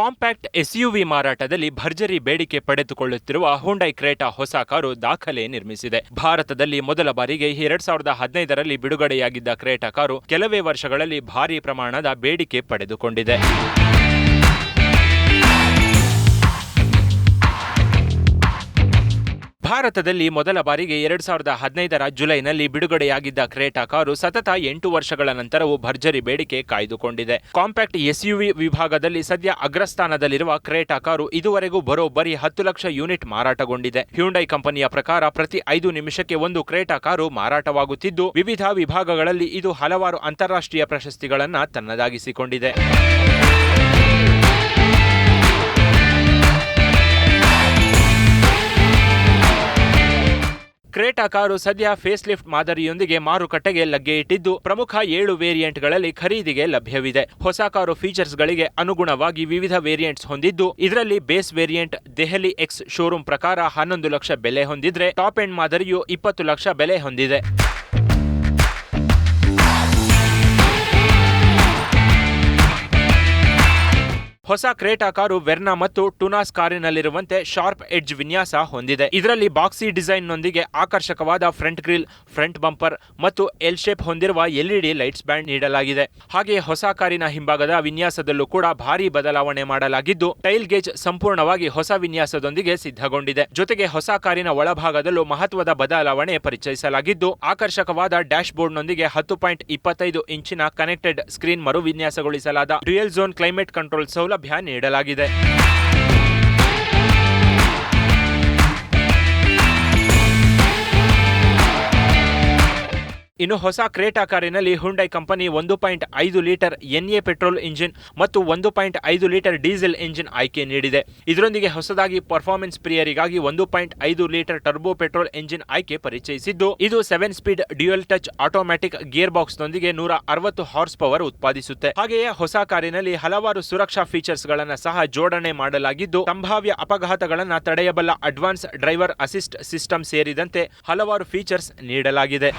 Compact SUV ಮಾರಾಟದಲ್ಲಿ ಭರ್ಜರಿ ಬೇಡಿಕೆ ಪಡೆದುಕೊಳ್ಳುತ್ತಿರುವ ಹುಂಡೈ ಕ್ರೇಟಾ ಹೊಸ ಕಾರು ದಾಖಲೆ ನಿರ್ಮಿಸಿದೆ. ಭಾರತದಲ್ಲಿ ಮೊದಲ ಬಾರಿಗೆ 2015ರಲ್ಲಿ ಬಿಡುಗಡೆಯಾಗಿದ್ದ ಕ್ರೇಟಾ ಕಾರು ಕೆಲವೇ ವರ್ಷಗಳಲ್ಲಿ ಭಾರೀ ಪ್ರಮಾಣದ ಬೇಡಿಕೆ ಪಡೆದುಕೊಂಡಿದೆ. ಭಾರತದಲ್ಲಿ ಮೊದಲ ಬಾರಿಗೆ 2015ರ ಜುಲೈನಲ್ಲಿ ಬಿಡುಗಡೆಯಾಗಿದ್ದ ಕ್ರೇಟಾ ಕಾರು ಸತತ 8 ವರ್ಷಗಳ ನಂತರವೂ ಭರ್ಜರಿ ಬೇಡಿಕೆ ಕಾಯ್ದುಕೊಂಡಿದೆ. ಕಾಂಪ್ಯಾಕ್ಟ್ ಎಸ್ಯುವಿ ವಿಭಾಗದಲ್ಲಿ ಸದ್ಯ ಅಗ್ರಸ್ಥಾನದಲ್ಲಿರುವ ಕ್ರೇಟಾ ಕಾರು ಇದುವರೆಗೂ ಬರೋಬ್ಬರಿ 10 ಲಕ್ಷ ಯೂನಿಟ್ ಮಾರಾಟಗೊಂಡಿದೆ. ಹ್ಯುಂಡೈ ಕಂಪನಿಯ ಪ್ರಕಾರ ಪ್ರತಿ 5 ನಿಮಿಷಕ್ಕೆ ಒಂದು ಕ್ರೇಟಾ ಕಾರು ಮಾರಾಟವಾಗುತ್ತಿದ್ದು, ವಿವಿಧ ವಿಭಾಗಗಳಲ್ಲಿ ಇದು ಹಲವಾರು ಅಂತಾರಾಷ್ಟ್ರೀಯ ಪ್ರಶಸ್ತಿಗಳನ್ನು ತನ್ನದಾಗಿಸಿಕೊಂಡಿದೆ. ಕ್ರೇಟಾ ಕಾರು ಸದ್ಯ ಫೇಸ್ ಲಿಫ್ಟ್ ಮಾದರಿಯೊಂದಿಗೆ ಮಾರುಕಟ್ಟೆಗೆ ಲಗ್ಗೆ ಇಟ್ಟಿದ್ದು, ಪ್ರಮುಖ 7 ವೇರಿಯಂಟ್ಗಳಲ್ಲಿ ಖರೀದಿಗೆ ಲಭ್ಯವಿದೆ. ಹೊಸ ಕಾರು ಫೀಚರ್ಸ್ಗಳಿಗೆ ಅನುಗುಣವಾಗಿ ವಿವಿಧ ವೇರಿಯಂಟ್ಸ್ ಹೊಂದಿದ್ದು, ಇದರಲ್ಲಿ base variant Delhi X showroom ಪ್ರಕಾರ 11 ಲಕ್ಷ ಬೆಲೆ ಹೊಂದಿದ್ರೆ, ಟಾಪ್ ಎಂಡ್ ಮಾದರಿಯು 20 ಲಕ್ಷ ಬೆಲೆ ಹೊಂದಿದೆ. ಹೊಸ ಕ್ರೇಟಾ ಕಾರು ವೆರ್ನಾ ಮತ್ತು ಟುನಾಸ್ ಕಾರಿನಲ್ಲಿರುವಂತೆ ಶಾರ್ಪ್ ಎಡ್ಜ್ ವಿನ್ಯಾಸ ಹೊಂದಿದೆ. ಇದರಲ್ಲಿ ಬಾಕ್ಸಿ ಡಿಸೈನ್ನೊಂದಿಗೆ ಆಕರ್ಷಕವಾದ ಫ್ರಂಟ್ ಗ್ರಿಲ್, ಫ್ರಂಟ್ ಬಂಪರ್ ಮತ್ತು ಎಲ್ ಶೇಪ್ ಹೊಂದಿರುವ ಎಲ್ಇಡಿ ಲೈಟ್ಸ್ ಬ್ಯಾಂಡ್ ನೀಡಲಾಗಿದೆ. ಹಾಗೆಯೇ ಹೊಸ ಕಾರಿನ ಹಿಂಭಾಗದ ವಿನ್ಯಾಸದಲ್ಲೂ ಕೂಡ ಭಾರೀ ಬದಲಾವಣೆ ಮಾಡಲಾಗಿದ್ದು, ಟೈಲ್ ಗೇಜ್ ಸಂಪೂರ್ಣವಾಗಿ ಹೊಸ ವಿನ್ಯಾಸದೊಂದಿಗೆ ಸಿದ್ಧಗೊಂಡಿದೆ. ಜೊತೆಗೆ ಹೊಸ ಕಾರಿನ ಒಳಭಾಗದಲ್ಲೂ ಮಹತ್ವದ ಬದಲಾವಣೆ ಪರಿಚಯಿಸಲಾಗಿದ್ದು, ಆಕರ್ಷಕವಾದ ಡ್ಯಾಶ್ ಬೋರ್ಡ್ನೊಂದಿಗೆ 10.25 ಇಂಚಿನ ಕನೆಕ್ಟೆಡ್ ಸ್ಕ್ರೀನ್ ಮರು ವಿನ್ಯಾಸಗೊಳಿಸಲಾದ ಡ್ಯುಯಲ್ ಝೋನ್ ಕ್ಲೈಮೇಟ್ ಕಂಟ್ರೋಲ್ ಸೌಲಭ್ಯ ನೀಡಲಾಗಿದೆ. ಇನ್ನು ಹೊಸ ಕ್ರೇಟಾ ಕಾರಿನಲ್ಲಿ Hyundai company 1.5 litre NA petrol engine ಮತ್ತು 1.5 ಲೀಟರ್ ಡೀಸೆಲ್ ಇಂಜಿನ್ ಆಯ್ಕೆ ನೀಡಿದೆ. ಇದರೊಂದಿಗೆ ಹೊಸದಾಗಿ ಪರ್ಫಾರ್ಮೆನ್ಸ್ ಪ್ರಿಯರಿಗಾಗಿ 1.5 ಲೀಟರ್ ಟರ್ಬೋ ಪೆಟ್ರೋಲ್ ಇಂಜಿನ್ ಆಯ್ಕೆ ಪರಿಚಯಿಸಿದ್ದು, ಇದು 7 speed dual touch automatic gear ಬಾಕ್ಸ್ನೊಂದಿಗೆ 160 ಹಾರ್ಸ್ ಪವರ್ ಉತ್ಪಾದಿಸುತ್ತೆ. ಹಾಗೆಯೇ ಹೊಸ ಕಾರಿನಲ್ಲಿ ಹಲವಾರು ಸುರಕ್ಷಾ ಫೀಚರ್ಸ್ಗಳನ್ನು ಸಹ ಜೋಡಣೆ ಮಾಡಲಾಗಿದ್ದು, ಸಂಭಾವ್ಯ ಅಪಘಾತಗಳನ್ನು ತಡೆಯಬಲ್ಲ ಅಡ್ವಾನ್ಸ್ ಡ್ರೈವರ್ ಅಸಿಸ್ಟ್ ಸಿಸ್ಟಮ್ ಸೇರಿದಂತೆ ಹಲವಾರು ಫೀಚರ್ಸ್ ನೀಡಲಾಗಿದೆ.